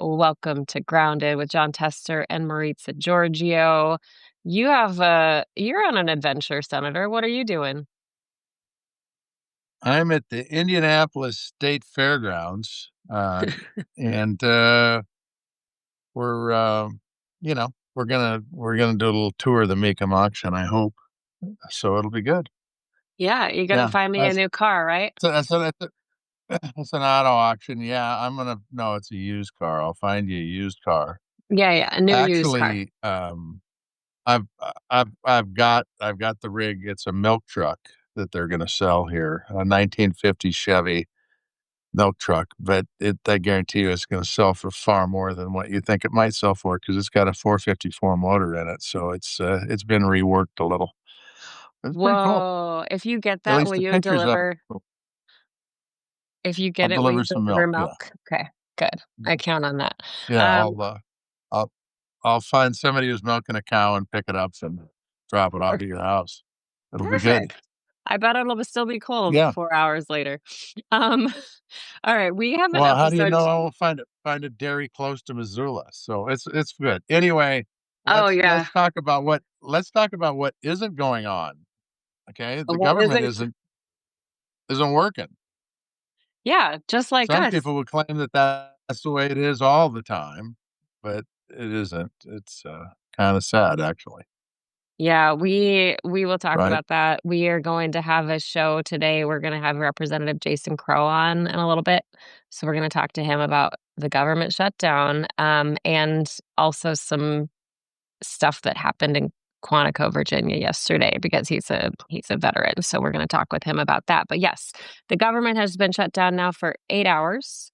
Welcome to Grounded with John Tester and Maritza Giorgio. You're on an adventure, Senator. What are you doing? I'm at the Indianapolis State Fairgrounds, and we're we're gonna do a little tour of the Mecum auction. I hope so. It'll be good. Yeah, you're gonna Yeah, find me a that's new car, right? that's an auto auction. Yeah, I'm gonna no, it's a used car. I'll find you a used car. Yeah, a new used car. Actually, I've I've got the rig. It's a milk truck that they're gonna sell here, a 1950 Chevy milk truck, but I guarantee you it's going to sell for far more than what you think it might sell for because it's got a 454 motor in it. So it's been reworked a little. It's pretty cool. Whoa, if you get At that, least will the you pictures of deliver? it. If you I'll get it, will you deliver some deliver milk. Yeah. milk? Okay, good. I count on that. Yeah. Um, I'll, I'll find somebody who's milking a cow and pick it up and drop it off at your house. It'll be good. Perfect. I bet it'll still be cold Yeah. 4 hours later. Um, all right, we have an Well, how do you episode. know I will find a dairy close to Missoula? So it's good. Anyway, Oh let's yeah. let's talk about what isn't going on. Okay, the What is government it? isn't working. Yeah, just like Some us. people would claim that that's the way it is all the time, but it isn't. It's kind of sad, actually. Yeah, we will talk Right? about that. We are going to have a show today. We're going to have Representative Jason Crow on in a little bit. So we're going to talk to him about the government shutdown, and also some stuff that happened in Quantico, Virginia yesterday because he's a veteran. So we're going to talk with him about that. But yes, the government has been shut down now for 8 hours.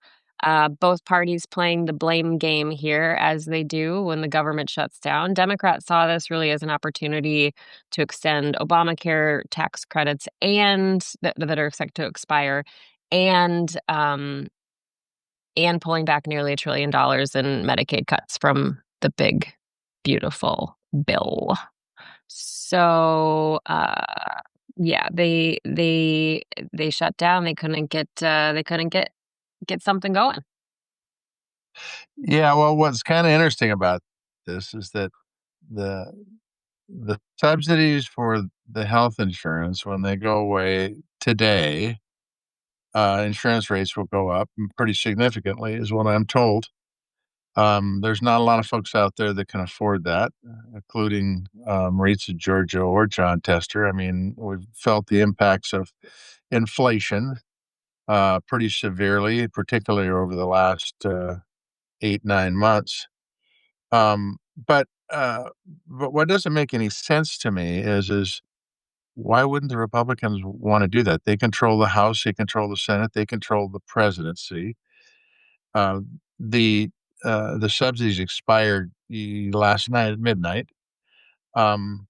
Both parties playing the blame game here as they do when the government shuts down. Democrats saw this really as an opportunity to extend Obamacare tax credits and that are set to expire, and pulling back nearly $1 trillion in Medicaid cuts from the big, beautiful bill. So, yeah, they shut down. They couldn't get something going. Yeah. Well, what's kind of interesting about this is that the the subsidies for the health insurance, when they go away today, insurance rates will go up pretty significantly, is what I'm told. There's not a lot of folks out there that can afford that, including Maritza Giorgio or John Tester. I mean, we've felt the impacts of inflation pretty severely, particularly over the last 8, 9 months. Um, but but what doesn't make any sense to me is why wouldn't the Republicans want to do that? They control the House, they control the Senate, they control the presidency. Uh, the the subsidies expired last night at midnight. Um,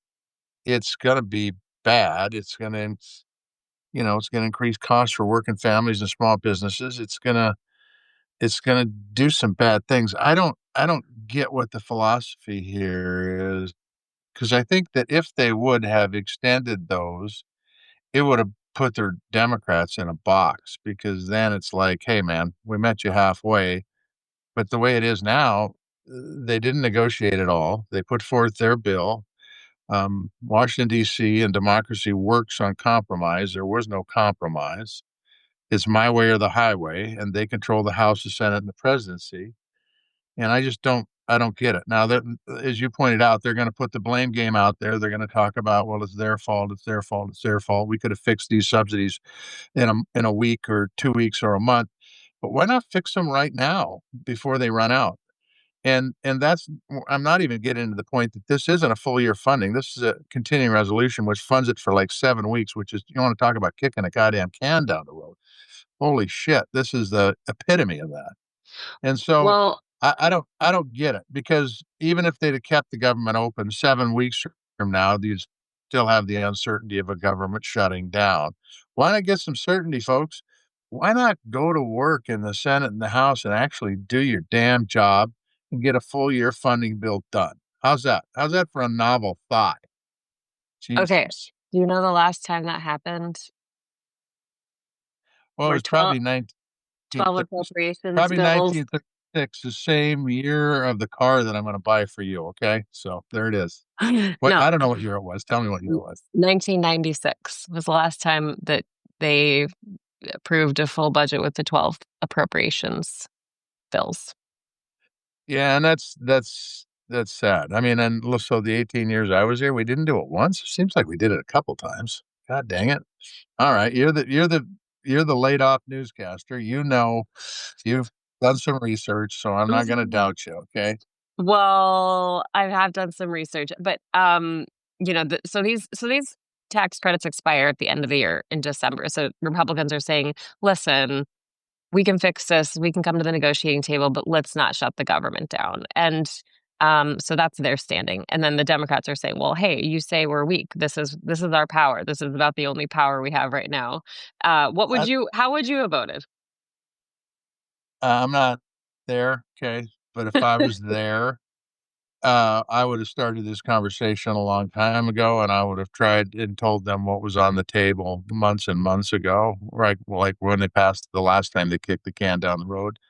it's going to be bad. It's going to increase costs for working families and small businesses. It's going to do some bad things. I don't get what the philosophy here is because I think that if they would have extended those, it would have put their Democrats in a box because then it's like, hey man, we met you halfway. But the way it is now, they didn't negotiate at all. They put forth their bill. Washington, D.C. and democracy works on compromise. There was no compromise. It's my way or the highway, and they control the House, the Senate, and the presidency. And I don't get it. Now, that, as you pointed out, they're going to put the blame game out there. They're going to talk about, well, it's their fault, it's their fault, it's their fault. We could have fixed these subsidies in a week or 2 weeks or a month. But why not fix them right now before they run out? And that's I'm not even getting to the point that this isn't a full year funding. This is a continuing resolution which funds it for like 7 weeks, which is you want to talk about kicking a goddamn can down the road. Holy shit, this is the epitome of that. And so Well, I don't get it because even if they'd have kept the government open 7 weeks from now, you'd still have the uncertainty of a government shutting down. Why not get some certainty, folks? Why not go to work in the Senate and the House and actually do your damn job and get a full year funding bill done? How's that? How's that for a novel thought? okay. Jesus. Do you know the last time that happened? Well, it Where was 12, probably 19, 12 appropriations probably bills 1930. the same year of the car that I'm going to buy for you. Okay, so there it is. What No, I don't know what year it was. Tell me what year it was. 1996 was the last time that they approved a full budget with the 12 appropriations bills. Yeah, and that's sad. I mean, and so the 18 years I was here, we didn't do it once. Seems like we did it a couple times. God dang it. All right, you're the laid off newscaster. You've done some research, so I'm not going to doubt you, okay? Well, I have done some research, but so these tax credits expire at the end of the year in December. So Republicans are saying, "Listen, we can fix this. We can come to the negotiating table, but let's not shut the government down." And so that's their standing. And then the Democrats are saying, "Well, hey, you say we're weak. This is our power. This is about the only power we have right now." What would I, you? How would you have voted? I'm not there, okay? But if I was there, I would have started this conversation a long time ago, and I would have tried and told them what was on the table months and months ago, right? Like when they passed the last time they kicked the can down the road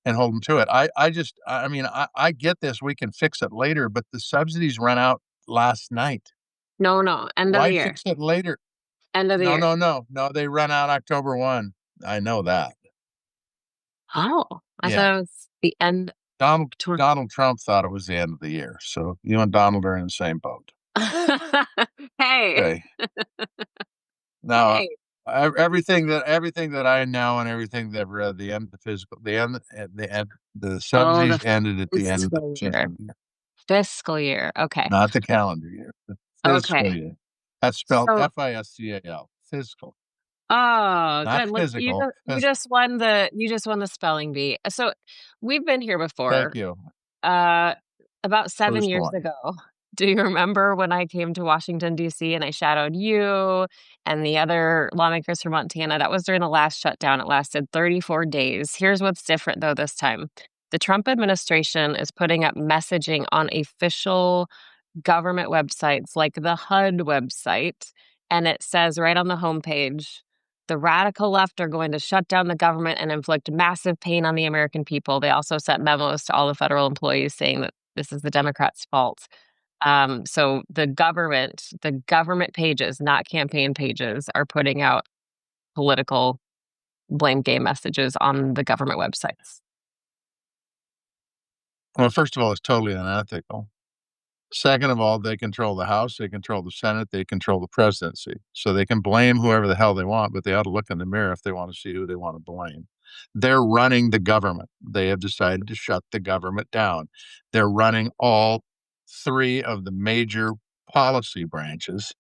and hold them to it. I mean, I get this. We can fix it later, but the subsidies run out last night. No, no, end of the Why year. fix it later? End of the No, year. no, no, no. They run out October 1. I know that. Oh, I Yeah. thought it was the end. Donald Trump thought it was the end of the year. So you and Donald are in the same boat. Hey, Okay. Now, hey. everything that I know and everything that I've read, the Oh, the subsidies ended at the end of the fiscal year. fiscal year, Fiscal year. Okay. not the calendar year, the fiscal Okay. year. That's spelled So, FISCAL, fiscal, oh, not good. Look, physical. you just won the spelling bee. So, we've been here Thank before. you. Uh, about 7 First years one. ago. Do you remember when I came to Washington, D.C., and I shadowed you and the other lawmakers from Montana? That was during the last shutdown. It lasted 34 days. Here's what's different, though, this time. The Trump administration is putting up messaging on official government websites like the HUD website, and it says right on the homepage, the radical left are going to shut down the government and inflict massive pain on the American people. They also sent memos to all the federal employees saying that this is the Democrats' fault. So the government pages, not campaign pages, are putting out political blame game messages on the government websites. Well, first of all, it's totally unethical. Second of all, they control the House, they control the Senate, they control the presidency. So they can blame whoever the hell they want, but they ought to look in the mirror if they want to see who they want to blame. They're running the government. They have decided to shut the government down. They're running all three of the major policy branches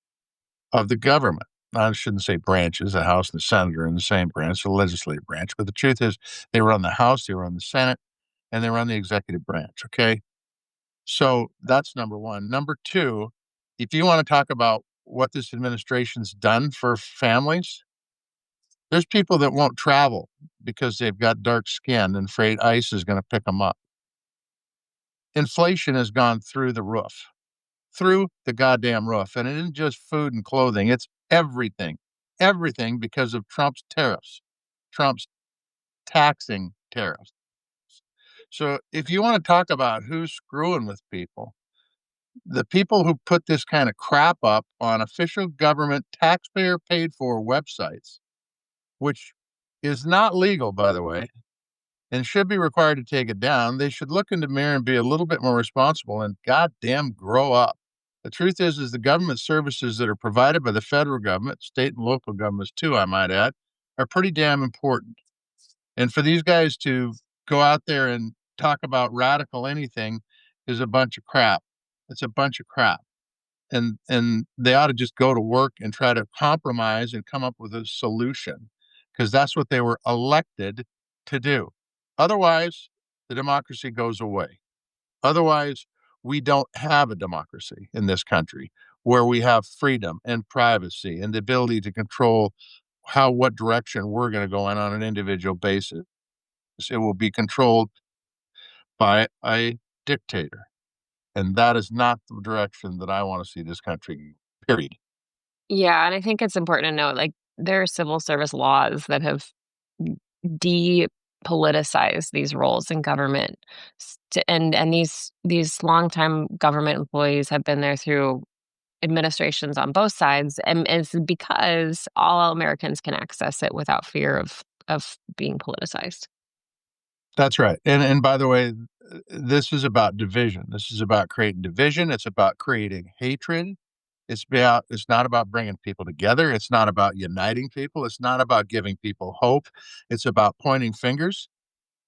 of the government. I shouldn't say branches. The House and the Senate are in the same branch, the legislative branch. But the truth is, they run the House, they run the Senate, and they run the executive branch. Okay. So that's number one. Number two, if you want to talk about what this administration's done for families, there's people that won't travel because they've got dark skin and afraid ICE is going to pick them up. Inflation has gone through the goddamn roof. And it isn't just food and clothing, it's everything, everything because of Trump's tariffs, Trump's taxing tariffs. So if you want to talk about who's screwing with people, the people who put this kind of crap up on official government taxpayer paid for websites, which is not legal, by the way, and should be required to take it down, they should look in the mirror and be a little bit more responsible and goddamn grow up. The truth is the government services that are provided by the federal government, state and local governments too, I might add, are pretty damn important. And for these guys to go out there and talk about radical anything is a bunch of crap. It's a bunch of crap. And they ought to just go to work and try to compromise and come up with a solution because that's what they were elected to do. Otherwise, the democracy goes away. Otherwise, we don't have a democracy in this country where we have freedom and privacy and the ability to control what direction we're going to go in on an individual basis. It will be controlled by a dictator. And that is not the direction that I want to see this country, period. Yeah, and I think it's important to note, like, there are civil service laws that have politicize these roles in government. And these longtime government employees have been there through administrations on both sides, and it's because all Americans can access it without fear of being politicized. That's right. And by the way, this is about division. This is about creating division. It's about creating hatred. It's not about bringing people together. It's not about uniting people. It's not about giving people hope. It's about pointing fingers.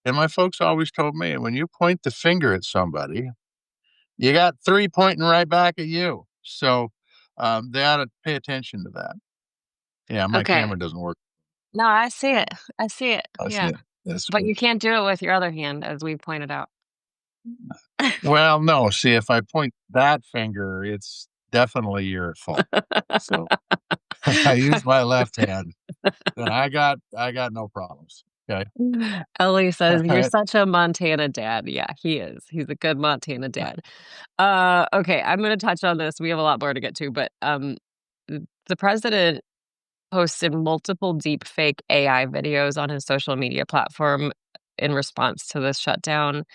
And my folks always told me, when you point the finger at somebody, you got three pointing right back at you. So they ought to pay attention to that. Yeah, my Okay. camera doesn't work. No, I see it. I see it. I see Yeah. it. That's But good. you can't do it with your other hand, as we pointed out. Well, no, see, if I point that finger, it's definitely your fault. So if I use my left hand, then I got no problems. Okay. Ellie says, All "You're right. such a Montana dad." Yeah, he is. He's a good Montana dad. Okay, I'm gonna touch on this. We have a lot more to get to, but the president posted multiple deepfake AI videos on his social media platform in response to this shutdown.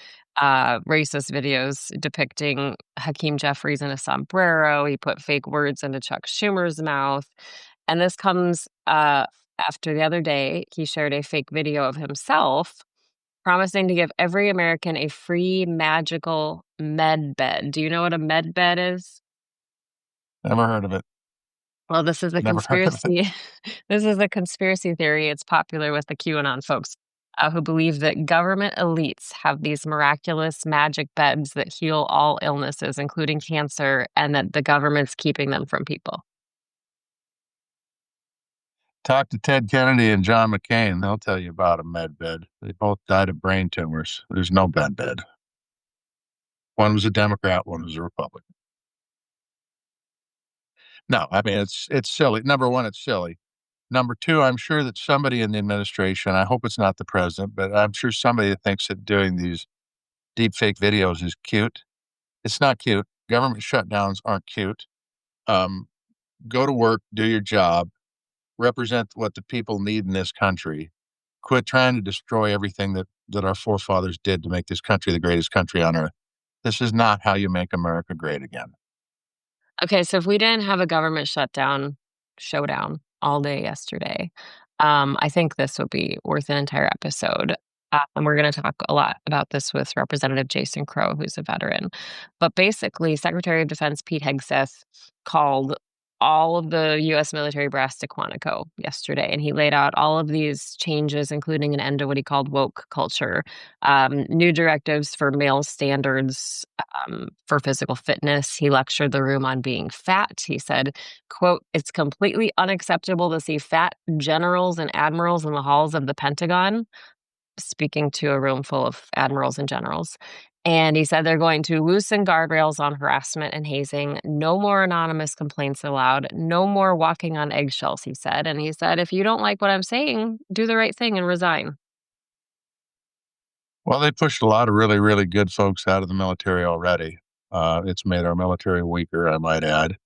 Racist videos depicting Hakeem Jeffries in a sombrero. He put fake words into Chuck Schumer's mouth. And this comes after the other day, he shared a fake video of himself promising to give every American a free magical med bed. Do you know what a med bed is? Never heard of it. Well, this is a Never heard of it. conspiracy. This is a conspiracy theory. It's popular with the QAnon folks who believe that government elites have these miraculous magic beds that heal all illnesses, including cancer, and that the government's keeping them from people. Talk to Ted Kennedy and John McCain. They'll tell you about a med bed. They both died of brain tumors. There's no med bed. One was a Democrat, one was a Republican. No, I mean it's silly. Number one, it's silly. Number two, I'm sure that somebody in the administration, I hope it's not the president, but I'm sure somebody that thinks that doing these deep fake videos is cute. It's not cute. Government shutdowns aren't cute. Um, Go to work, do your job, represent what the people need in this country. Quit trying to destroy everything that our forefathers did to make this country the greatest country on earth. This is not how you make America great again. Okay, so if we didn't have a government showdown all day yesterday, I think this would be worth an entire episode. And we're going to talk a lot about this with Representative Jason Crow, who's a veteran. But basically, Secretary of Defense Pete Hegseth called all of the U.S. military brass to Quantico yesterday, and he laid out all of these changes, including an end to what he called woke culture, new directives for male standards for physical fitness. He lectured the room on being fat. He said, quote, "It's completely unacceptable to see fat generals and admirals in the halls of the Pentagon," speaking to a room full of admirals and generals. And he said they're going to loosen guardrails on harassment and hazing. No more anonymous complaints allowed. No more walking on eggshells, he said. And he said, if you don't like what I'm saying, do the right thing and resign. Well, they pushed a lot of really, really good folks out of the military already. It's made our military weaker, I might add.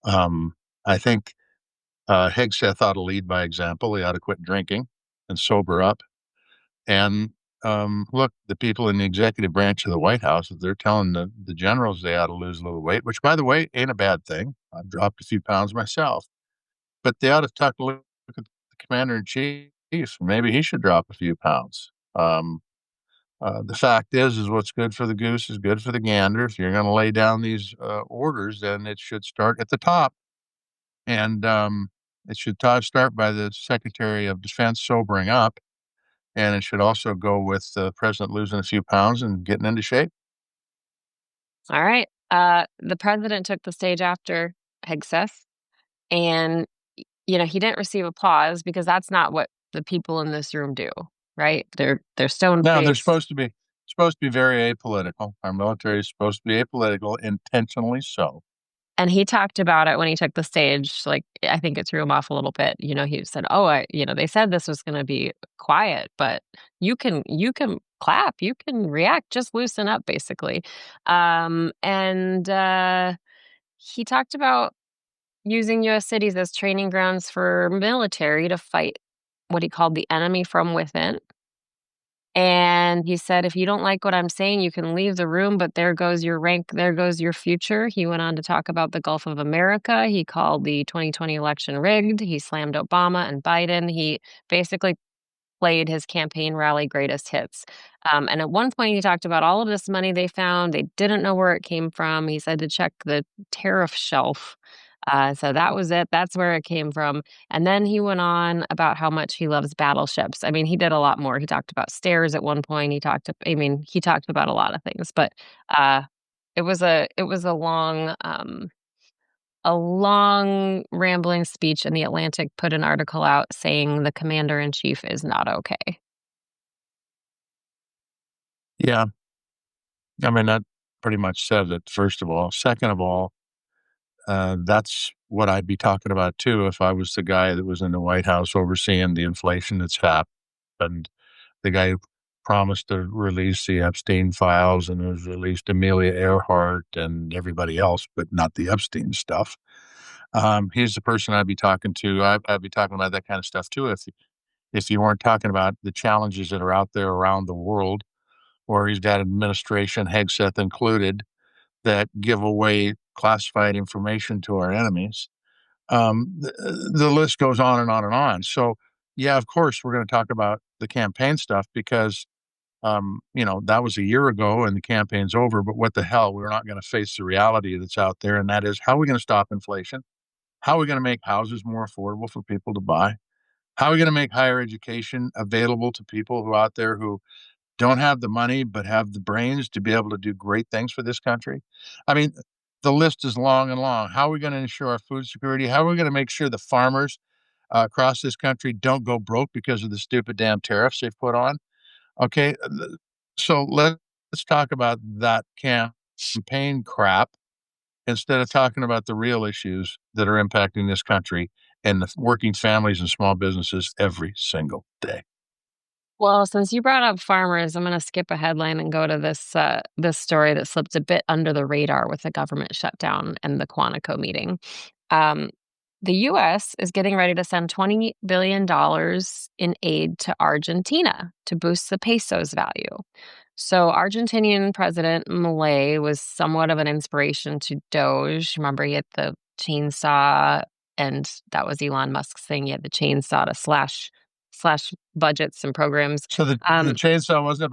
I think Hegseth ought to lead by example. He ought to quit drinking and sober up. And look, the people in the executive branch of the White House, if they're telling the generals they ought to lose a little weight, which, by the way, ain't a bad thing. I've dropped a few pounds myself. But they ought to talk a look at the commander in chief. Maybe he should drop a few pounds. The fact is what's good for the goose is good for the gander. If you're going to lay down these orders, then it should start at the top. And it should start by the Secretary of Defense sobering up. And it should also go with the president losing a few pounds and getting into shape. All right. The president took the stage after Hegseth, and he didn't receive applause because that's not what the people in this room do, right? They're stone Now they're faced. supposed to be very apolitical. Our military is supposed to be apolitical, intentionally so. And he talked about it when he took the stage. Like, I think it threw him off a little bit. He said, "Oh, they said this was going to be quiet, but you can clap, you can react, just loosen up, basically." And he talked about using U.S. cities as training grounds for military to fight what he called the enemy from within. And he said, if you don't like what I'm saying, you can leave the room, but there goes your rank, there goes your future. He went on to talk about the Gulf of America. He called the 2020 election rigged. He slammed Obama and Biden. He basically played his campaign rally greatest hits. And at one point, he talked about all of this money they found. They didn't know where it came from. He said to check the tariff shelf. So that was it. That's where it came from. And then he went on about how much he loves battleships. I mean, he did a lot more. He talked about stairs at one point. He talked about a lot of things, but uh, it was a long rambling speech, and the Atlantic put an article out saying the commander in chief is not okay. Yeah, I mean, that pretty much says it, first of all. Second of all, that's what I'd be talking about too if I was the guy that was in the White House overseeing the inflation that's happened, the guy who promised to release the Epstein files and has released Amelia Earhart and everybody else, but not the Epstein stuff. He's the person I'd be talking to. I'd be talking about that kind of stuff too if you weren't talking about the challenges that are out there around the world, or he's got administration, Hegseth included, that give away classified information to our enemies. The list goes on and on and on. So, yeah, of course, we're going to talk about the campaign stuff because, that was a year ago and the campaign's over. But what the hell? We're not going to face the reality that's out there. And that is, how are we going to stop inflation? How are we going to make houses more affordable for people to buy? How are we going to make higher education available to people who are out there who don't have the money, but have the brains to be able to do great things for this country? I mean, the list is long and long. How are we going to ensure our food security? How are we going to make sure the farmers across this country don't go broke because of the stupid damn tariffs they've put on? Okay, so let's talk about that campaign crap instead of talking about the real issues that are impacting this country and the working families and small businesses every single day. Well, since you brought up farmers, I'm going to skip a headline and go to this story that slipped a bit under the radar with the government shutdown and the Quantico meeting. Um, the U.S. is getting ready to send $20 billion in aid to Argentina to boost the peso's value. So, Argentinian President Milei was somewhat of an inspiration to Doge. Remember, he had the chainsaw, and that was Elon Musk's thing. He had the chainsaw to slash budgets and programs. So the chainsaw wasn't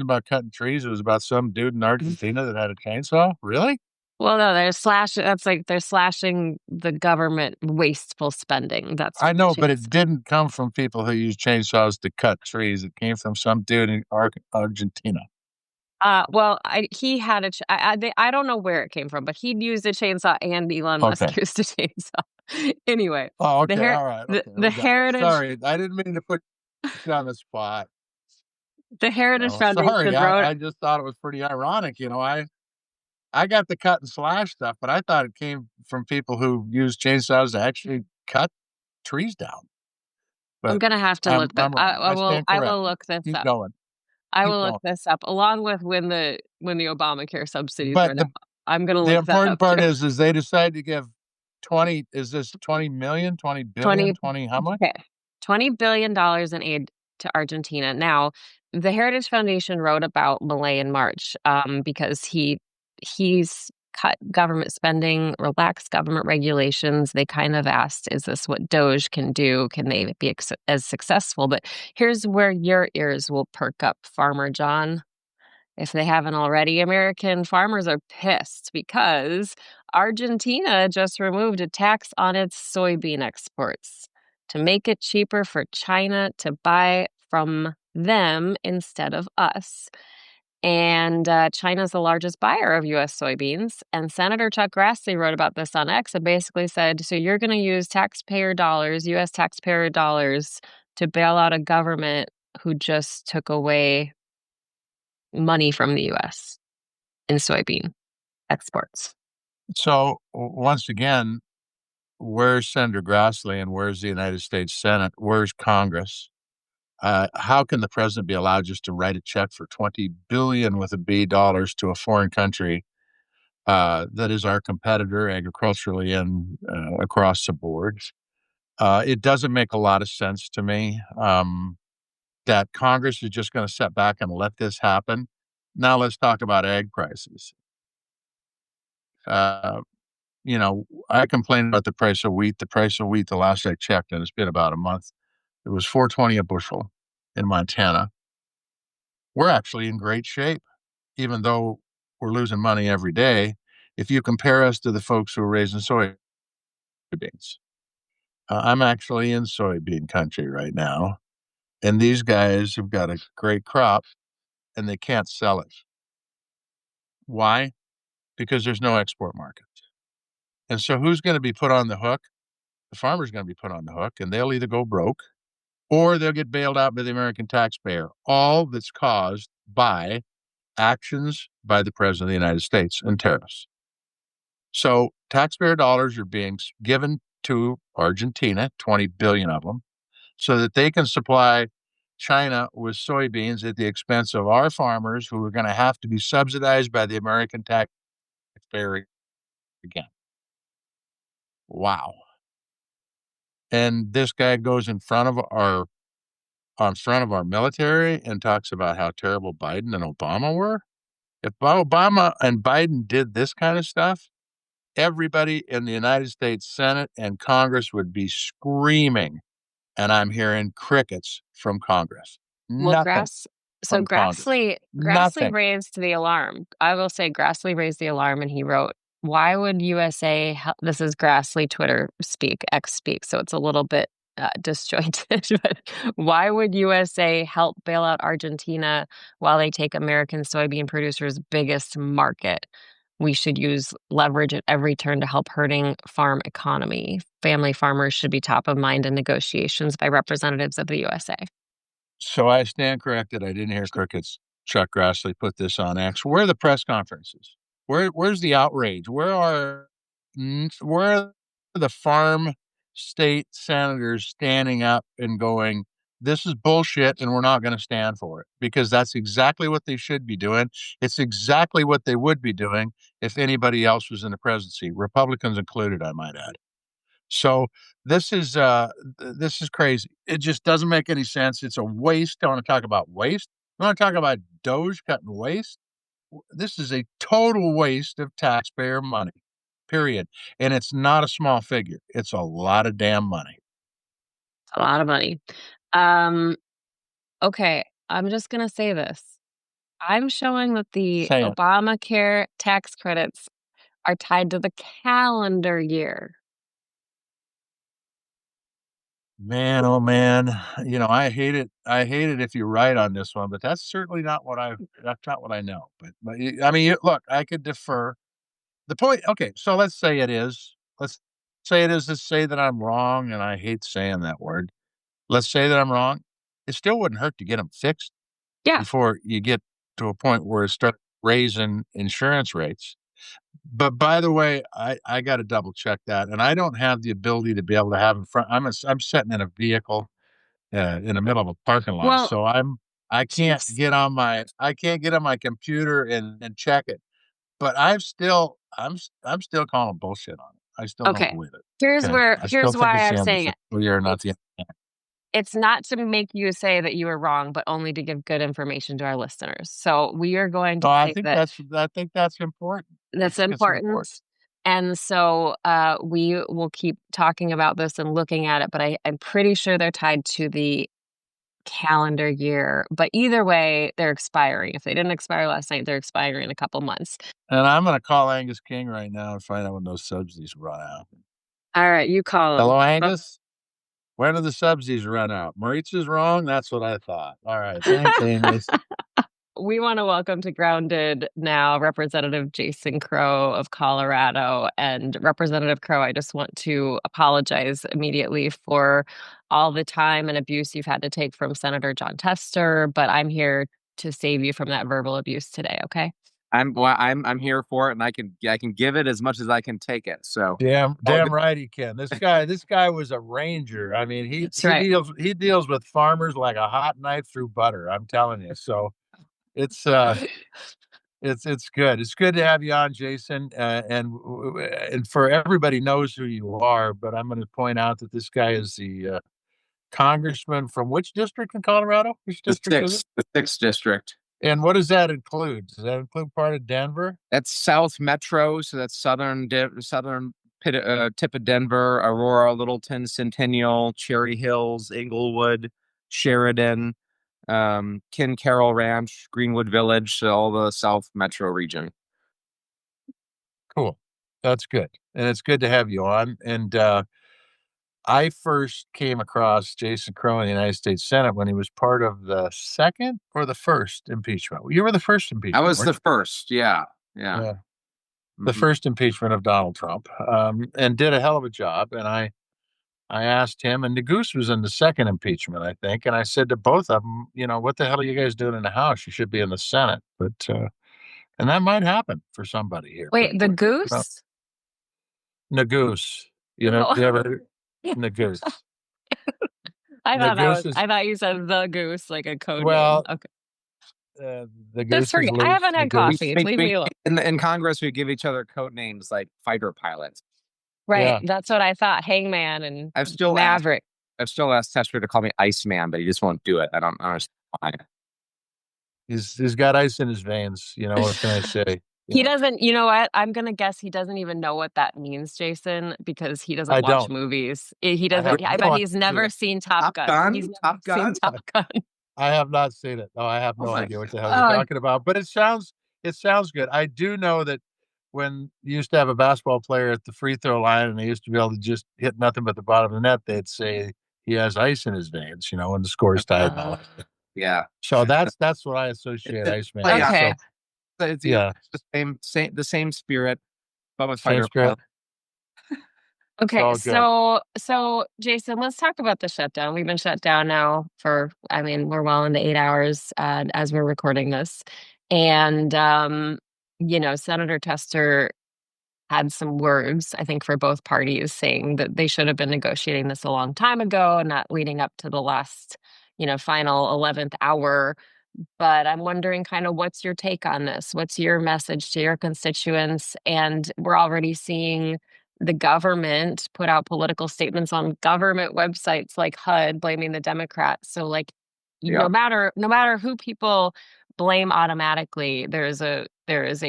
about cutting trees. It was about some dude in Argentina that had a chainsaw. Really? Well, no, that's like they're slashing the government wasteful spending. That's I what the know, but chains. it didn't come from people who use chainsaws to cut trees. It came from some dude in Argentina. Well, he had I don't know where it came from, but he'd used a chainsaw, and Elon Okay. Musk used a chainsaw. Anyway, Oh, the okay. her All right. the, Okay. the We got it. Heritage Sorry, I didn't mean to put you on the spot. the Heritage Sorry. Foundation wrote. I just thought it was pretty ironic. I got the cut and slash stuff, but I thought it came from people who use chainsaws to actually cut trees down. I'm But gonna have to look that. I'm wrong. I stand I will corrected. look this Keep up. going. I Keep will look going. this up along with when the Obamacare subsidies But run out. I'm gonna the look that important up part too. is they decide to give 20, is this 20 million, 20 billion, 20 20 how much? Okay. $20 billion in aid to Argentina. Now, the Heritage Foundation wrote about Milei in March, because he's cut government spending, relaxed government regulations. They kind of asked, is this what Doge can do? Can they be as successful? But here's where your ears will perk up, Farmer John. If they haven't already, American farmers are pissed because Argentina just removed a tax on its soybean exports to make it cheaper for China to buy from them instead of us. And China's the largest buyer of U.S. soybeans. And Senator Chuck Grassley wrote about this on X and basically said, so you're going to use taxpayer dollars, U.S. taxpayer dollars, to bail out a government who just took away money from the US in soybean exports. So once again, where's Senator Grassley and where's the United States Senate? Where's Congress? How can the president be allowed just to write a check for 20 billion with a B dollars to a foreign country that is our competitor agriculturally and across the board? It doesn't make a lot of sense to me. that Congress is just going to sit back and let this happen. Now let's talk about egg prices. Uh, I complained about the price of wheat. The price of wheat, the last I checked, and it's been about a month, it was 4.20 a bushel in Montana. We're actually in great shape, even though we're losing money every day. If you compare us to the folks who are raising soybeans, I'm actually in soybean country right now, and these guys have got a great crop and they can't sell it. Why? Because there's no export market. And so who's going to be put on the hook? The farmer's going to be put on the hook, and they'll either go broke or they'll get bailed out by the American taxpayer. All that's caused by actions by the President of the United States and tariffs. So taxpayer dollars are being given to Argentina, 20 billion of them, so that they can supply China with soybeans at the expense of our farmers who are going to have to be subsidized by the American taxpayer again. Wow. And this guy goes in front of our military and talks about how terrible Biden and Obama were. If Obama and Biden did this kind of stuff, everybody in the United States Senate and Congress would be screaming. And I'm hearing crickets from Congress. Well, Nothing from Congress. Grassley Nothing. raised the alarm. I will say Grassley raised the alarm and he wrote, "Why would USA this is Grassley Twitter speak, X speak, so it's a little bit disjointed, but why would USA help bail out Argentina while they take American soybean producers' biggest market? We should use leverage at every turn to help hurting farm economy. Family farmers should be top of mind in negotiations by representatives of the USA." So I stand corrected. I didn't hear crickets. Chuck Grassley put this on X. Where are the press conferences? Where's the outrage? Where are the farm state senators standing up and going, this is bullshit and we're not going to stand for it? Because that's exactly what they should be doing. It's exactly what they would be doing if anybody else was in the presidency, Republicans included, I might add. So this is this is crazy. It just doesn't make any sense. It's a waste. I want to talk about waste. I want to talk about Doge cutting waste. This is a total waste of taxpayer money, period. And it's not a small figure. It's a lot of damn money. A lot of money. Um, okay, I'm just gonna say this. I'm showing that the Saying, Obamacare tax credits are tied to the calendar year. man, oh man, I hate it. I hate it if you're right on this one, but that's certainly not what that's not what I know. But I mean, look, I could defer. The point, okay, so let's say it is. Let's say it is. Let's say that I'm wrong, and I hate saying that word. Let's say that I'm wrong. It still wouldn't hurt to get them fixed Yeah. before you get to a point where it starts raising insurance rates. But by the way, I got to double check that, and I don't have the ability to be able to have in front. I'm sitting in a vehicle in the middle of a parking lot, Well, so jeez. I can't get on my computer and check it. But I'm still calling bullshit on it. I still don't Okay. believe it. Okay. I still Here's think why it's I'm the end of saying the it. fiscal year, not the It's end. it's not to make you say that you were wrong, but only to give good information to our listeners. So we are going So to say that I think that's important. that's It's important. important. And so we will keep talking about this and looking at it, but I'm pretty sure they're tied to the calendar year. But either way, they're expiring. If they didn't expire last night, they're expiring in a couple months. And I'm going to call Angus King right now and find out when those subsidies run out. All right, you call them. Hello, Angus. When do the subsidies run out? Maritza's wrong. That's what I thought. All right. Thanks, Angus. We want to welcome to Grounded now Representative Jason Crow of Colorado. And Representative Crow, I just want to apologize immediately for all the time and abuse you've had to take from Senator John Tester, but I'm here to save you from that verbal abuse today, okay? I'm here for it, and I can give it as much as I can take it. So, all Damn good. right he can. This guy was a ranger. I mean, That's right. he deals with farmers like a hot knife through butter. I'm telling you. So it's it's good. It's good to have you on, Jason. And for everybody knows who you are, but I'm going to point out that this guy is congressman from which district in Colorado? Which district is it? The sixth district. And what does that include? Does that include part of Denver? That's South Metro, so that's southern tip of Denver, Aurora, Littleton, Centennial, Cherry Hills, Inglewood, Sheridan, Ken Carroll Ranch, Greenwood Village, so all the South Metro region. Cool. That's good. And it's good to have you on. And I first came across Jason Crow in the United States Senate when he was part of the second or the first impeachment. You were the first impeachment. I was the first. Yeah. The first impeachment of Donald Trump, and did a hell of a job. And I asked him, and the Goose was in the second impeachment, I think. And I said to both of them, what the hell are you guys doing in the House? You should be in the Senate. But, and that might happen for somebody here. Wait, the Goose? Nagoose. You ever Nagoose? I thought you said the Goose, like a code name. Okay. The Goose. I haven't had coffee. Leave me alone. In Congress, we give each other code names like fighter pilots. Right. Yeah. That's what I thought. Hangman and Maverick. I've still asked Tester to call me Iceman, but he just won't do it. I don't understand why. He's got ice in his veins. What can I say? He doesn't, you know what? I'm going to guess he doesn't even know what that means, Jason, because he doesn't watch movies. He doesn't. I bet he's never seen Top Gun. He's never seen Top Gun. I have not seen it. No, I have no idea what the hell you're talking about. But it sounds good. I do know that when you used to have a basketball player at the free throw line and they used to be able to just hit nothing but the bottom of the net, they'd say he has ice in his veins, when the score's tied. Yeah. So that's what I associate Iceman. Okay. It's the same spirit, but with fighter pilot. Okay, so Jason, let's talk about the shutdown. We've been shut down now for, we're well into 8 hours as we're recording this. And, Senator Tester had some words, I think, for both parties saying that they should have been negotiating this a long time ago and not leading up to the last, final 11th hour. But I'm wondering kind of what's your take on this? What's your message to your constituents? And we're already seeing the government put out political statements on government websites like HUD blaming the Democrats. So no matter who people blame automatically, there is a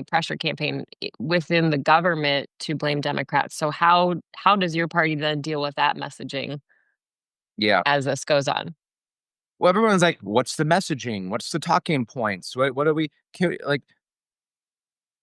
pressure campaign within the government to blame Democrats. So how does your party then deal with that messaging? Yeah. As this goes on? Well, everyone's like, what's the messaging? What's the talking points? What do we like?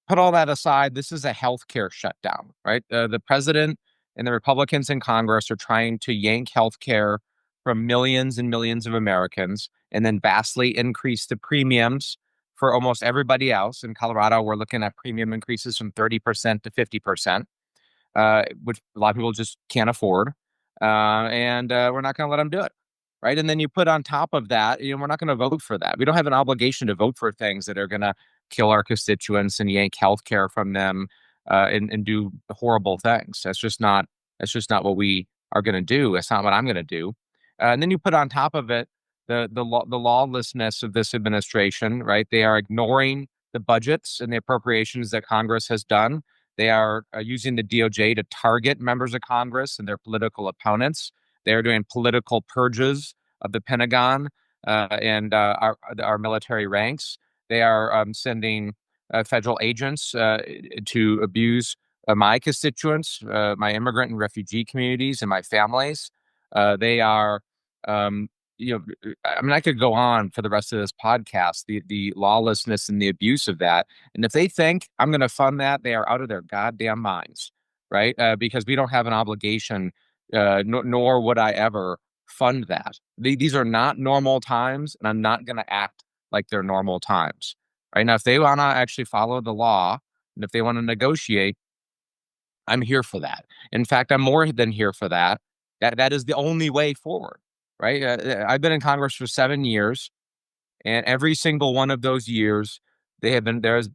Put all that aside. This is a healthcare shutdown, right? The president and the Republicans in Congress are trying to yank healthcare from millions and millions of Americans and then vastly increase the premiums for almost everybody else. In Colorado, we're looking at premium increases from 30% to 50%, which a lot of people just can't afford. And we're not going to let them do it. Right. And then you put on top of that, we're not going to vote for that. We don't have an obligation to vote for things that are going to kill our constituents and yank healthcare from them and do horrible things. That's just not what we are going to do. That's not what I'm going to do. And then you put on top of it the lawlessness of this administration. Right. They are ignoring the budgets and the appropriations that Congress has done. They are using the DOJ to target members of Congress and their political opponents. They're doing political purges of the Pentagon and our military ranks. They are sending federal agents to abuse my constituents, my immigrant and refugee communities, and my families. They are, I could go on for the rest of this podcast, the lawlessness and the abuse of that. And if they think I'm going to fund that, they are out of their goddamn minds, right? Because we don't have an obligation. Nor would I ever fund that. These are not normal times, and I'm not going to act like they're normal times. Right now, if they want to actually follow the law, and if they want to negotiate, I'm here for that. In fact, I'm more than here for that. That is the only way forward. Right? I've been in Congress for 7 years, and every single one of those years, there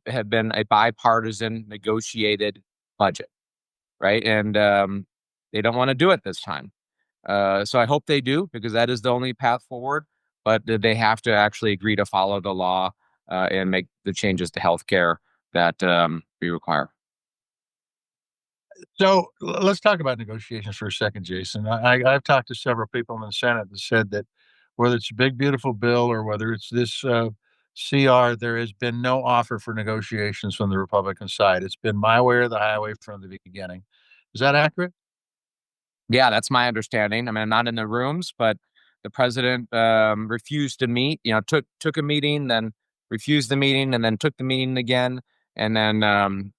have been a bipartisan negotiated budget. Right? And they don't want to do it this time. So I hope they do, because that is the only path forward. But they have to actually agree to follow the law and make the changes to healthcare that we require. So let's talk about negotiations for a second, Jason. I've talked to several people in the Senate that said that whether it's a big, beautiful bill or whether it's this CR, there has been no offer for negotiations from the Republican side. It's been my way or the highway from the beginning. Is that accurate? Yeah, that's my understanding. I mean, I'm not in the rooms, but the president refused to meet. Took a meeting, then refused the meeting, and then took the meeting again, and then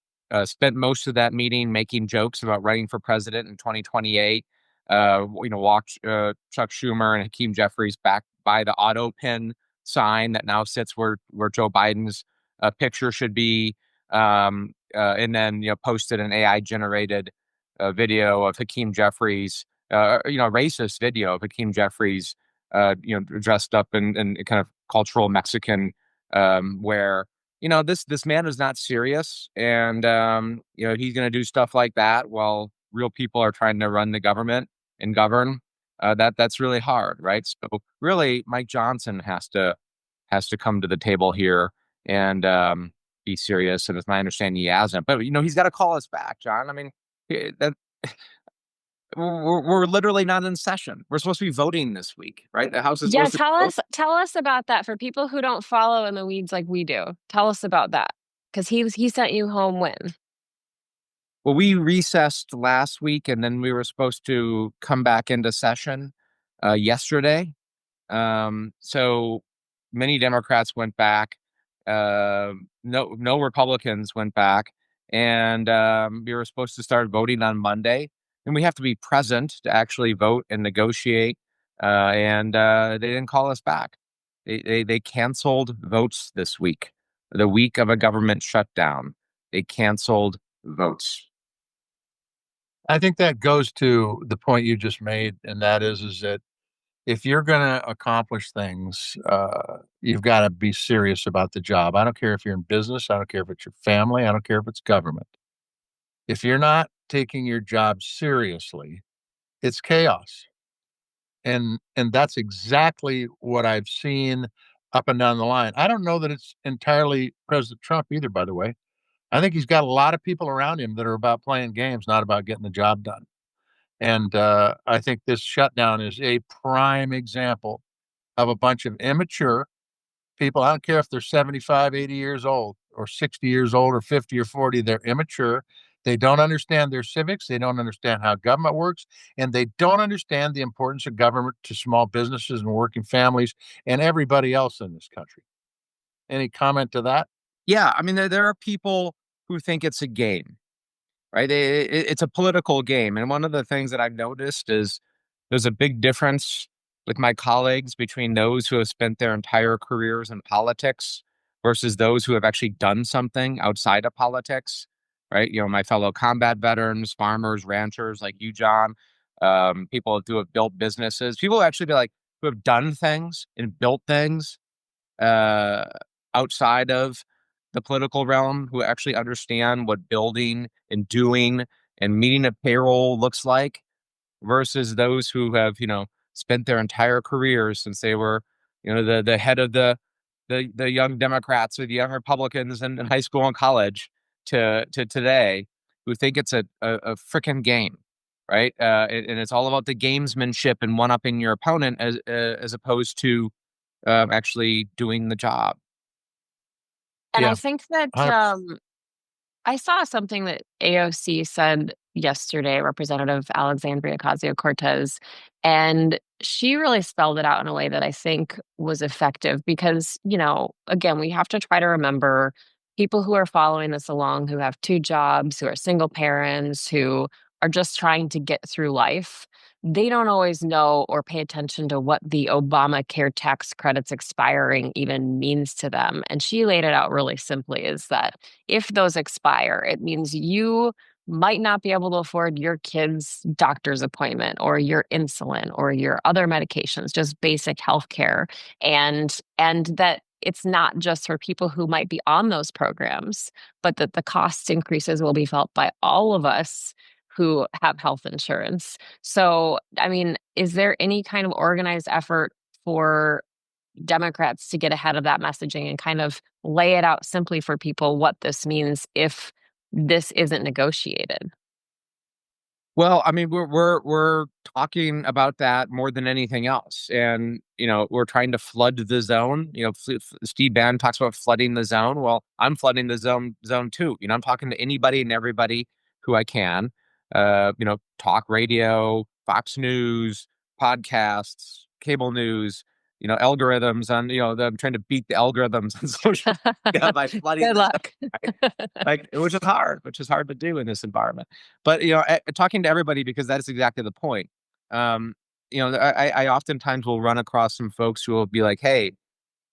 spent most of that meeting making jokes about running for president in 2028. Walked Chuck Schumer and Hakeem Jeffries back by the auto pin sign that now sits where Joe Biden's picture should be, and then posted an AI generated video of Hakeem Jeffries, racist video of Hakeem Jeffries, dressed up in kind of cultural Mexican, where this man is not serious, and he's going to do stuff like that while real people are trying to run the government and govern. That's really hard, right? So really, Mike Johnson has to come to the table here and be serious. And it's my understanding he hasn't, but he's got to call us back, John. I mean, that we're literally not in session. We're supposed to be voting this week, right? The House is Yeah, supposed to vote. tell us about that for people who don't follow in the weeds like we do. Tell us about that. Because he sent you home when? Well, we recessed last week, and then we were supposed to come back into session yesterday. So many Democrats went back. No Republicans went back, and we were supposed to start voting on Monday. And we have to be present to actually vote and negotiate. And they didn't call us back. They canceled votes this week, the week of a government shutdown. They canceled votes. I think that goes to the point you just made, and that is that if you're going to accomplish things, you've got to be serious about the job. I don't care if you're in business. I don't care if it's your family. I don't care if it's government. If you're not taking your job seriously, it's chaos. And that's exactly what I've seen up and down the line. I don't know that it's entirely President Trump either, by the way. I think he's got a lot of people around him that are about playing games, not about getting the job done. And I think this shutdown is a prime example of a bunch of immature people. I don't care if they're 75, 80 years old or 60 years old or 50 or 40, they're immature. They don't understand their civics. They don't understand how government works. And they don't understand the importance of government to small businesses and working families and everybody else in this country. Any comment to that? Yeah, I mean, there are people who think it's a game, right? It's a political game. And one of the things that I've noticed is there's a big difference with my colleagues between those who have spent their entire careers in politics versus those who have actually done something outside of politics, right? My fellow combat veterans, farmers, ranchers like you, John, people who have built businesses, people who actually who have done things and built things uh, outside of the political realm, who actually understand what building and doing and meeting a payroll looks like, versus those who have spent their entire careers since they were the head of the young Democrats or the young Republicans in high school and college to today, who think it's a freaking game, right? And it's all about the gamesmanship and one upping your opponent as opposed to actually doing the job. And I Yeah. think that 100%. I saw something that AOC said yesterday, Representative Alexandria Ocasio-Cortez, and she really spelled it out in a way that I think was effective because, again, we have to try to remember people who are following this along who have two jobs, who are single parents, who are just trying to get through life. They don't always know or pay attention to what the Obamacare tax credits expiring even means to them. And she laid it out really simply is that if those expire, it means you might not be able to afford your kid's doctor's appointment or your insulin or your other medications, just basic health care. And that it's not just for people who might be on those programs, but that the cost increases will be felt by all of us who have health insurance. So, I mean, is there any kind of organized effort for Democrats to get ahead of that messaging and kind of lay it out simply for people what this means if this isn't negotiated? Well, I mean, we're talking about that more than anything else, and we're trying to flood the zone. Steve Bannon talks about flooding the zone. Well, I'm flooding the zone too. I'm talking to anybody and everybody who I can. Talk radio, Fox News, podcasts, cable news. Algorithms on. I'm trying to beat the algorithms on social media by flooding Good the zone. luck. Right? Like, which is hard to do in this environment. But talking to everybody, because that is exactly the point. um I oftentimes will run across some folks who will be like, hey,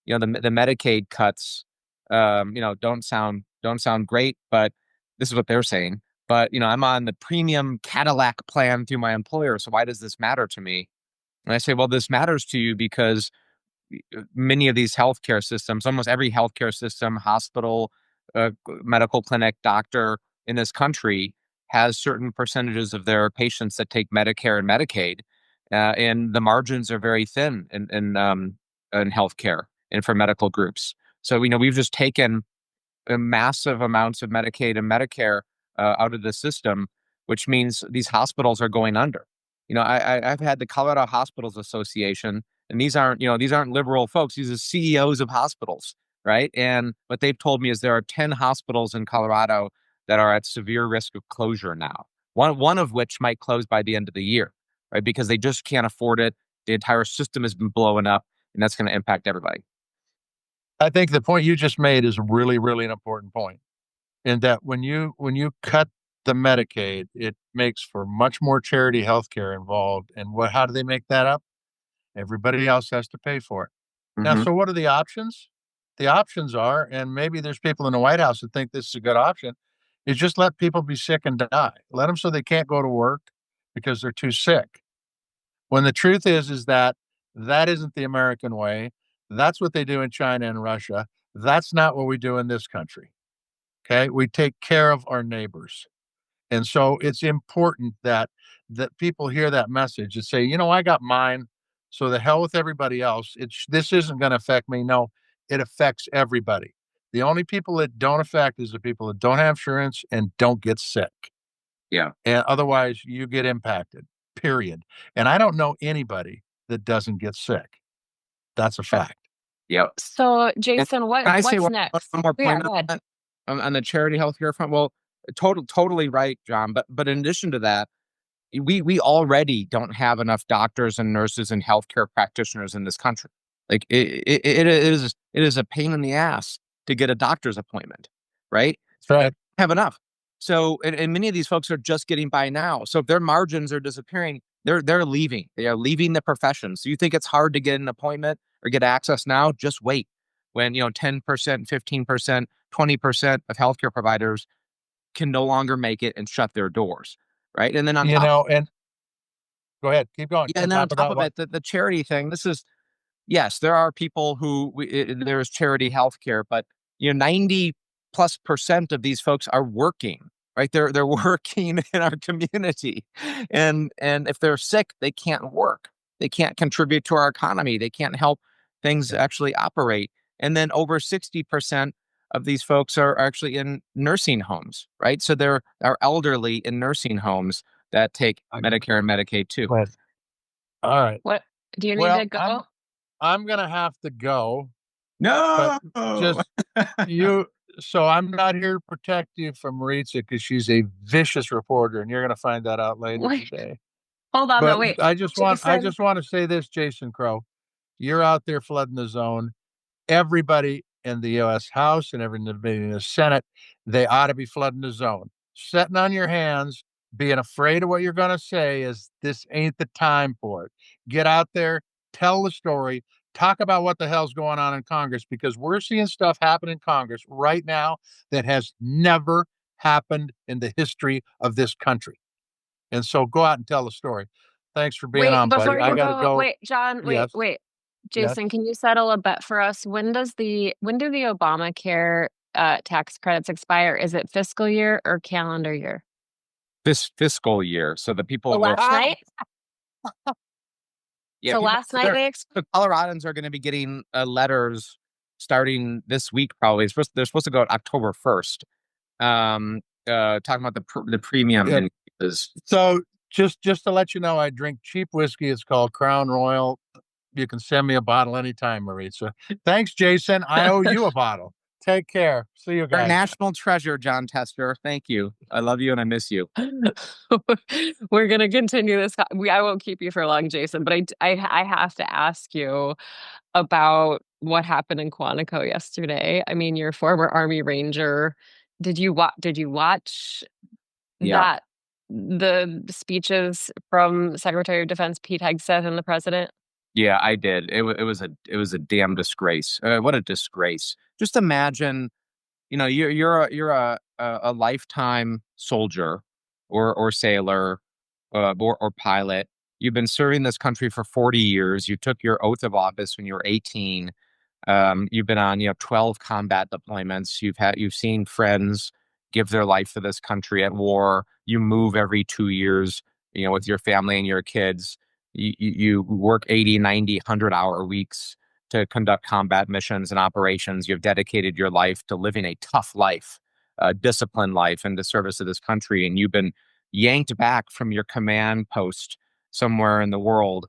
the Medicaid cuts don't sound great, but this is what they're saying. But I'm on the premium Cadillac plan through my employer, so why does this matter to me? And I say, well, this matters to you because many of these healthcare systems, almost every healthcare system, hospital, medical clinic, doctor in this country has certain percentages of their patients that take Medicare and Medicaid, and the margins are very thin in healthcare and for medical groups. So we've just taken massive amounts of Medicaid and Medicare out of the system, which means these hospitals are going under. I've had the Colorado Hospitals Association, and these aren't liberal folks. These are CEOs of hospitals, right? And what they've told me is there are 10 hospitals in Colorado that are at severe risk of closure now. One of which might close by the end of the year, right? Because they just can't afford it. The entire system has been blowing up, and that's going to impact everybody. I think the point you just made is really, really an important point. In that when you cut the Medicaid, it makes for much more charity healthcare involved. And how do they make that up? Everybody else has to pay for it. Now, Hmm. so what are the options? The options are, and maybe there's people in the White House that think this is a good option, is just let people be sick and die. Let them so they can't go to work because they're too sick. When the truth is that that isn't the American way. That's what they do in China and Russia. That's not what we do in this country. Okay? We take care of our neighbors. And so it's important that people hear that message and say, I got mine, so the hell with everybody else. This isn't going to affect me. No, it affects everybody. The only people it don't affect is the people that don't have insurance and don't get sick. Yeah. And otherwise, you get impacted. Period. And I don't know anybody that doesn't get sick. That's a fact. Yeah. So, And Jason, can I say what's one next? more Yeah, point go on ahead. that? On the charity healthcare front? Well, totally right, John. But in addition to that, we already don't have enough doctors and nurses and healthcare practitioners in this country. Like it is a pain in the ass to get a doctor's appointment, right? That's right. Have enough. So, and many of these folks are just getting by now. So if their margins are disappearing, they're leaving. They are leaving the profession. So you think it's hard to get an appointment or get access now? Just wait. When 10%, 15%, 20% of healthcare providers can no longer make it and shut their doors, right? And then on top, And go ahead, keep going. yeah, On and then on top of top that, of what? it, the charity thing. This is Yes, there are people who there's charity healthcare, but 90+% of these folks are working, right? They're working in our community, and if they're sick, they can't work. They can't contribute to our economy. They can't help things Yeah. actually operate. And then over 60% of these folks are actually in nursing homes, right? So there are elderly in nursing homes that take Medicare and Medicaid too. Go ahead. All right. What do you need Well, to go? I'm gonna have to go, but No. just you so I'm not here to protect you from Maritza because she's a vicious reporter, and you're gonna find that out later Wait, today. hold on though. But Wait, I Jason. just want to say this, Jason Crow. You're out there flooding the zone. Everybody in the U.S. House and everybody in the Senate, they ought to be flooding the zone. Sitting on your hands, being afraid of what you're going to say is this ain't the time for it. Get out there, tell the story, talk about what the hell's going on in Congress because we're seeing stuff happen in Congress right now that has never happened in the history of this country. And so go out and tell the story. Thanks for being Wait, on, buddy. before I you got to go, go. wait, John, Yes, wait. yes. Jason, can you settle a bet for us? When do the Obamacare tax credits expire? Is it fiscal year or calendar year? This fiscal year, so the people So will last night? yeah, So people last night they the Coloradans are going to be getting letters starting this week. Probably they're supposed to go out October 1st. Talking about the premium Yeah. increases. So just to let you know, I drink cheap whiskey. It's called Crown Royal. You can send me a bottle anytime, Maritza. Thanks, Jason. I owe you a bottle. Take care. See you Our guys. national treasure, John Tester. Thank you. I love you and I miss you. We're gonna continue this. I won't keep you for long, Jason, but I have to ask you about what happened in Quantico yesterday. I mean, your former Army Ranger. Did you watch Yeah. that the speeches from Secretary of Defense Pete Hegseth and the president? Yeah, I did. It was a damn disgrace. What a disgrace. Just imagine, you're a lifetime soldier or sailor or pilot. You've been serving this country for 40 years. You took your oath of office when you were 18. You've been on, 12 combat deployments. You've seen friends give their life for this country at war. You move every 2 years, with your family and your kids. You work 80, 90, 100-hour weeks to conduct combat missions and operations. You've dedicated your life to living a tough life, a disciplined life in the service of this country. And you've been yanked back from your command post somewhere in the world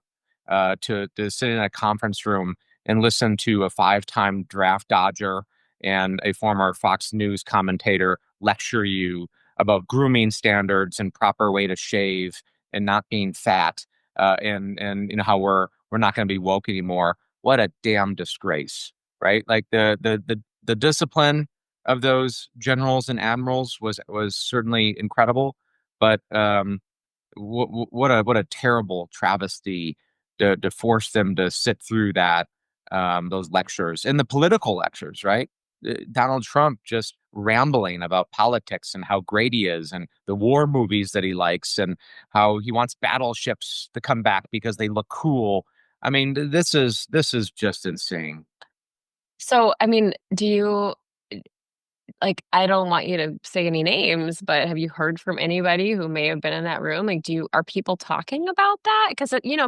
to sit in a conference room and listen to a 5-time draft dodger and a former Fox News commentator lecture you about grooming standards and proper way to shave and not being fat, and how we're not going to be woke anymore. What a damn disgrace, right? Like the discipline of those generals and admirals was certainly incredible, but what a terrible travesty to force them to sit through that, those lectures and the political lectures, right? Donald Trump just rambling about politics and how great he is and the war movies that he likes and how he wants battleships to come back because they look cool. I mean, this is just insane. So, I mean, do you like, I don't want you to say any names, but have you heard from anybody who may have been in that room? Like, are people talking about that?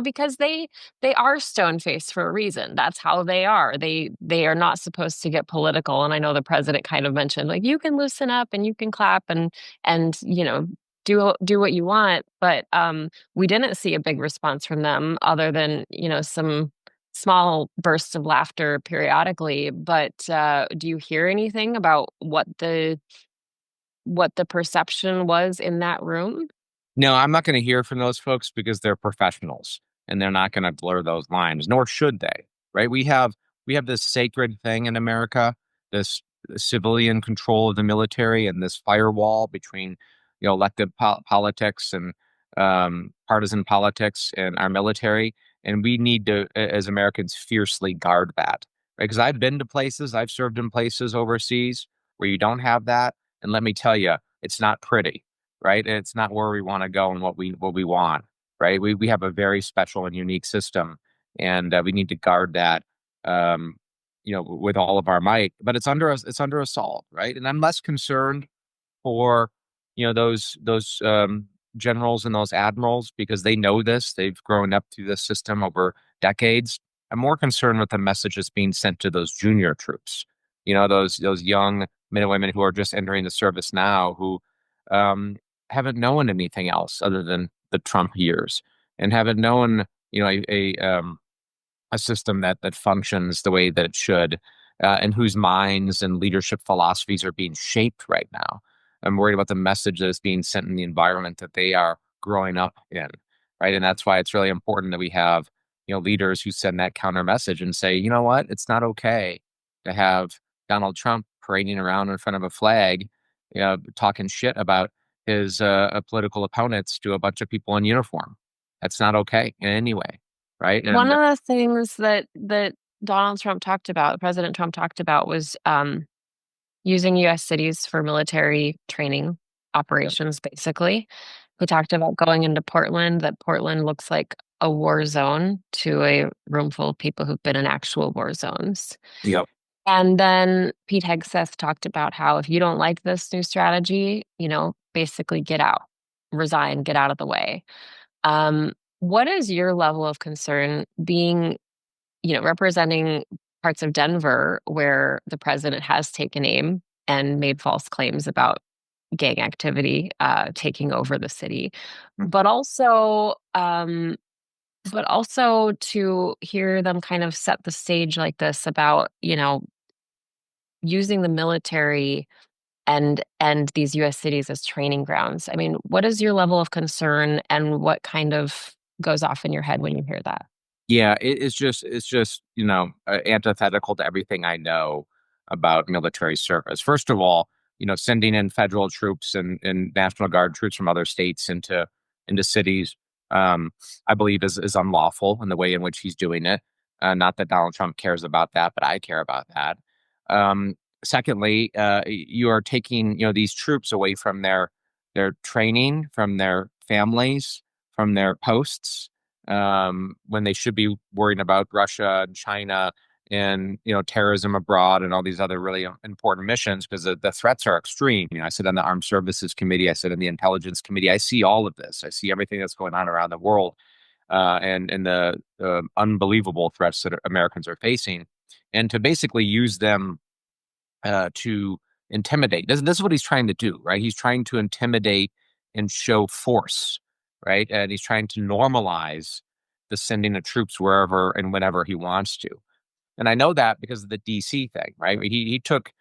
Because they are stone faced for a reason. That's how they are. They are not supposed to get political. And I know the president kind of mentioned like you can loosen up and you can clap and do what you want. But we didn't see a big response from them other than, some small bursts of laughter periodically, but do you hear anything about what the perception was in that room? No, I'm not going to hear from those folks because they're professionals and they're not going to blur those lines, nor should they. Right? We have this sacred thing in America, this civilian control of the military and this firewall between elected politics and partisan politics and our military, and we need to, as Americans, fiercely guard that. Right? Because I've been to places, I've served in places overseas where you don't have that, and let me tell you, it's not pretty, right? It's not where we want to go and what we want, right? We have a very special and unique system, and we need to guard that, with all of our might. But it's under assault, right? And I'm less concerned for those generals and those admirals because they know this. They've grown up through this system over decades. I'm more concerned with the message that's being sent to those junior troops. Those young men and women who are just entering the service now who um, haven't known anything else other than the Trump years and haven't known a system that functions the way that it should, and whose minds and leadership philosophies are being shaped right now. I'm worried about the message that is being sent in the environment that they are growing up in, right? And that's why it's really important that we have leaders who send that counter message and say, you know what, it's not okay to have Donald Trump parading around in front of a flag, talking shit about his political opponents to a bunch of people in uniform. That's not okay in any way, right? One And of the things that Donald Trump talked about, President Trump talked about, was using U.S. cities for military training operations, basically. He talked about going into Portland, that Portland looks like a war zone to a room full of people who've been in actual war zones. yep. And then Pete Hegseth talked about how if you don't like this new strategy, basically get out, resign, get out of the way. What is your level of concern being, representing parts of Denver where the president has taken aim and made false claims about gang activity taking over the city, Mm. but also to hear them kind of set the stage like this about, using the military and these US cities as training grounds. I mean, what is your level of concern and what kind of goes off in your head when you hear that? Yeah, it's just antithetical to everything I know about military service. First of all, sending in federal troops and National Guard troops from other states into cities, um, I believe is unlawful in the way in which he's doing it. Not that Donald Trump cares about that, but I care about that. Secondly, you are taking these troops away from their training, from their families, from their posts, when they should be worrying about Russia and China and terrorism abroad and all these other really important missions, because the threats are extreme. I sit on the Armed Services Committee, I sit in the Intelligence Committee. I see all of this. I see everything that's going on around the world, and the unbelievable threats that Americans are facing, and to basically use them to intimidate. This is what he's trying to do, right? He's trying to intimidate and show force, right? And he's trying to normalize the sending of troops wherever and whenever he wants to. And I know that because of the DC thing, right? He took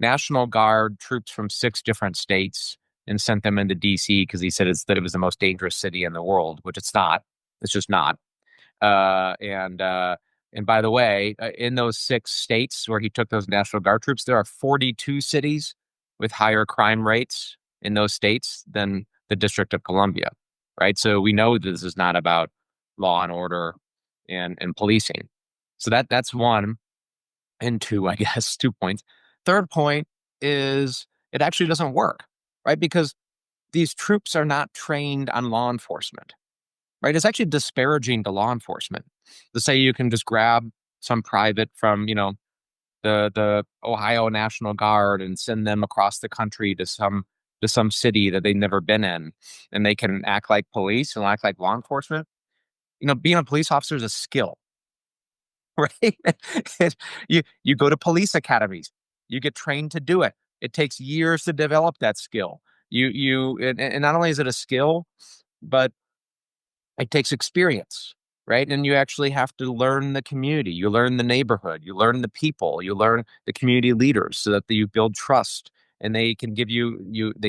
National Guard troops from 6 different states and sent them into DC because he said that it was the most dangerous city in the world, which it's not. It's just not. Uh, and uh, and by the way, in those 6 states where he took those National Guard troops, there are 42 cities with higher crime rates in those states than the District of Columbia, right? So we know this is not about law and order and policing. So that's one. And two, I guess, 2 points. Third point is it actually doesn't work, right? Because these troops are not trained on law enforcement, right? It's actually disparaging to law enforcement to say you can just grab some private from, the Ohio National Guard and send them across the country to some city that they've never been in, and they can act like police and act like law enforcement. Being a police officer is a skill, right? You go to police academies, you get trained to do it. It takes years to develop that skill. And not only is it a skill, but it takes experience, right? And you actually have to learn the community. You learn the neighborhood. You learn the people. You learn the community leaders so that you build trust, and they can they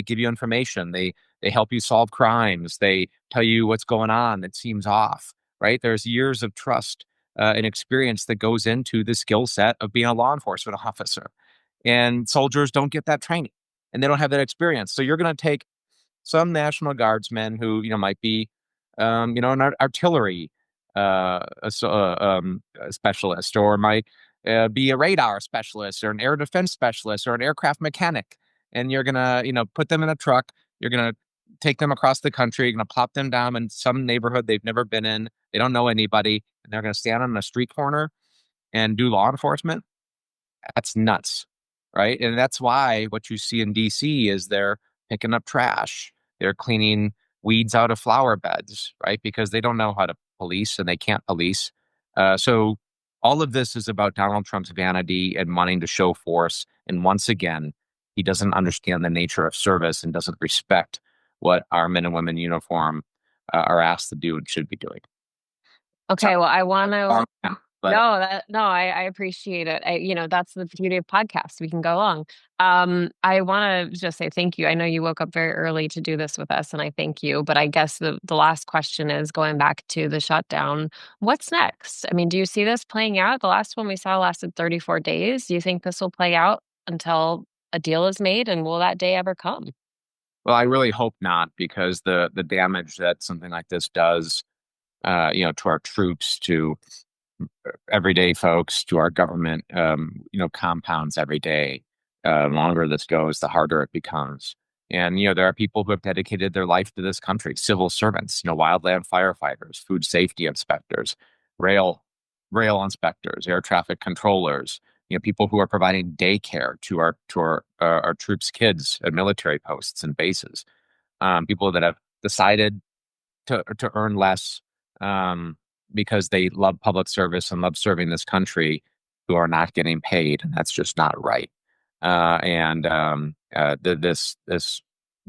give you information. They help you solve crimes. They tell you what's going on that seems off, right? There's years of trust and experience that goes into the skill set of being a law enforcement officer. And soldiers don't get that training, and they don't have that experience. So you're going to take some National Guardsmen who might be an artillery a specialist, or might be a radar specialist, or an air defense specialist, or an aircraft mechanic, and you're gonna put them in a truck. You're gonna take them across the country. You're gonna plop them down in some neighborhood they've never been in. They don't know anybody, and they're gonna stand on a street corner and do law enforcement. That's nuts, right? And that's why what you see in DC is they're picking up trash. They're cleaning weeds out of flower beds, right? Because they don't know how to police and they can't police. So all of this is about Donald Trump's vanity and wanting to show force. And once again, he doesn't understand the nature of service and doesn't respect what our men and women in uniform are asked to do and should be doing. Okay, well, I want to. Yeah, but No, I appreciate it. That's the beauty of podcasts. We can go long. I want to just say thank you. I know you woke up very early to do this with us, and I thank you. But I guess the last question is going back to the shutdown. What's next? I mean, do you see this playing out? The last one we saw lasted 34 days. Do you think this will play out until a deal is made, and will that day ever come? well, I really hope not, because the damage that something like this does, to our troops, to everyday folks, to our government, compounds every day. Longer this goes, the harder it becomes. And there are people who have dedicated their life to this country: civil servants, wildland firefighters, food safety inspectors, rail rail inspectors, air traffic controllers. People who are providing daycare to our troops' kids at military posts and bases. People that have decided to earn less, because they love public service and love serving this country, who are not getting paid, and that's just not right. And this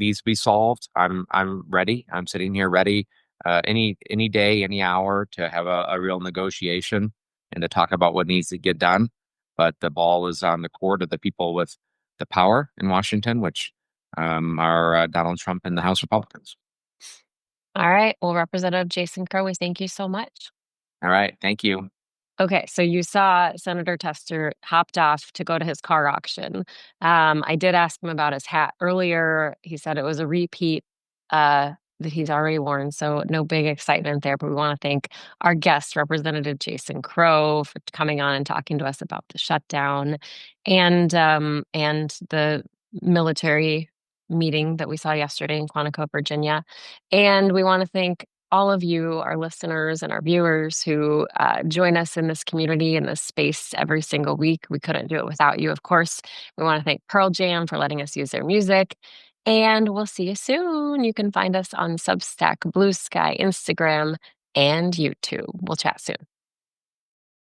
needs to be solved, I'm ready. I'm sitting here ready any day, any hour to have a real negotiation and to talk about what needs to get done. But the ball is on the court of the people with the power in Washington, which are Donald Trump and the House Republicans. All right. Well, Representative Jason Crow, we thank you so much. All right. Thank you. Okay, so you saw Senator Tester hopped off to go to his car auction. I did ask him about his hat earlier. He said it was a repeat that he's already worn, so no big excitement there. But we want to thank our guest, Representative Jason Crow, for coming on and talking to us about the shutdown and the military meeting that we saw yesterday in Quantico, Virginia. And we want to thank all of you, our listeners and our viewers who join us in this community, in this space every single week. We couldn't do it without you, of course. We want to thank Pearl Jam for letting us use their music. And we'll see you soon. You can find us on Substack, Blue Sky, Instagram, and YouTube. We'll chat soon.